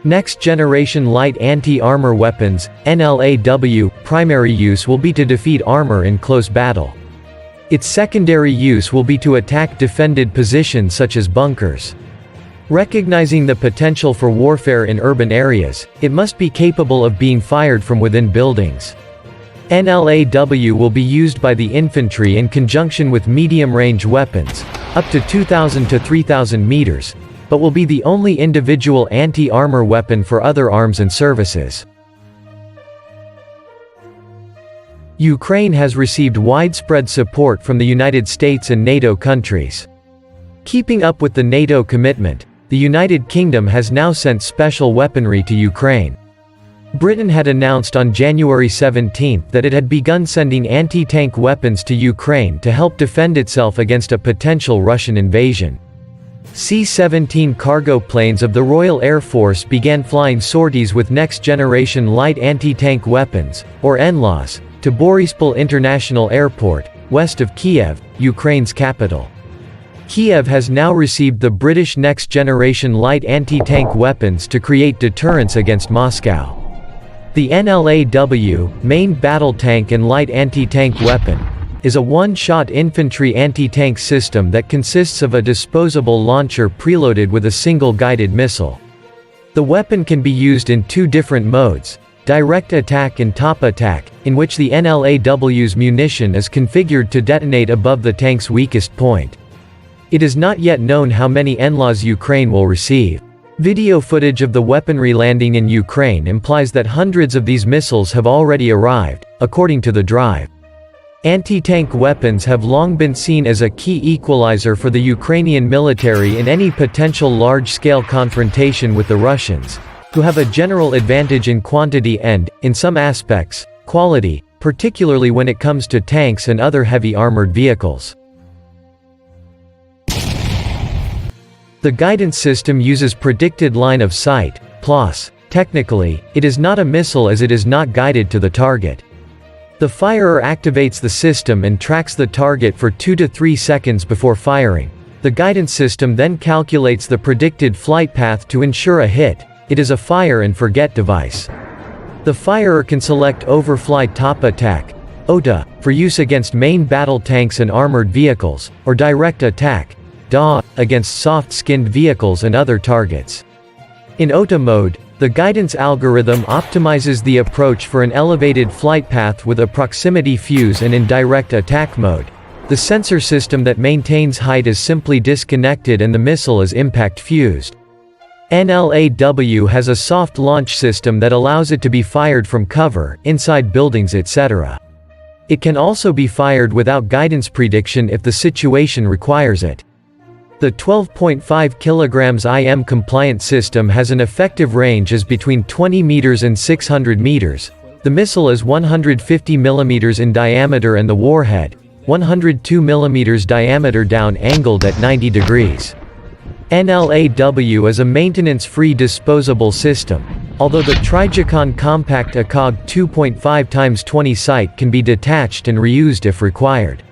Next-generation light anti-armor weapons, NLAW, primary use will be to defeat armor in close battle. Its secondary use will be to attack defended positions such as bunkers. Recognizing the potential for warfare in urban areas, it must be capable of being fired from within buildings. NLAW will be used by the infantry in conjunction with medium-range weapons, up to 2,000 to 3,000 meters, but will be the only individual anti-armor weapon for other arms and services. Ukraine has received widespread support from the United States and NATO countries. Keeping up with the NATO commitment, the United Kingdom has now sent special weaponry to Ukraine. Britain had announced on January 17 that it had begun sending anti-tank weapons to Ukraine to help defend itself against a potential Russian invasion. C-17 cargo planes of the Royal Air Force began flying sorties with next-generation light anti-tank weapons, or NLAWs, to Boryspil International Airport, west of Kiev, Ukraine's capital. Kiev has now received the British next-generation light anti-tank weapons to create deterrence against Moscow. The NLAW, main battle tank and light anti-tank weapon, is a one-shot infantry anti-tank system that consists of a disposable launcher preloaded with a single guided missile. The weapon can be used in two different modes, direct attack and top attack, in which the NLAW's munition is configured to detonate above the tank's weakest point. It is not yet known how many NLAWs Ukraine will receive. Video footage of the weaponry landing in Ukraine implies that hundreds of these missiles have already arrived, according to the Drive. Anti-tank weapons have long been seen as a key equalizer for the Ukrainian military in any potential large-scale confrontation with the Russians, who have a general advantage in quantity and, in some aspects, quality, particularly when it comes to tanks and other heavy armored vehicles. The guidance system uses predicted line of sight, PLOS. Technically, it is not a missile as it is not guided to the target. The firer activates the system and tracks the target for 2 to 3 seconds before firing. The guidance system then calculates the predicted flight path to ensure a hit. It is a fire and forget device. The firer can select overfly top attack, OTA, for use against main battle tanks and armored vehicles, or direct attack, DA, against soft-skinned vehicles and other targets. In OTA mode, the guidance algorithm optimizes the approach for an elevated flight path with a proximity fuse, and in direct attack mode, the sensor system that maintains height is simply disconnected and the missile is impact fused. NLAW has a soft launch system that allows it to be fired from cover, inside buildings, etc. It can also be fired without guidance prediction if the situation requires it. The 12.5 kg IM compliant system has an effective range as between 20 meters and 600 meters. The missile is 150 millimeters in diameter and the warhead, 102 millimeters diameter, down angled at 90 degrees. NLAW is a maintenance-free disposable system, although the Trijicon Compact ACOG 2.5 x 20 sight can be detached and reused if required.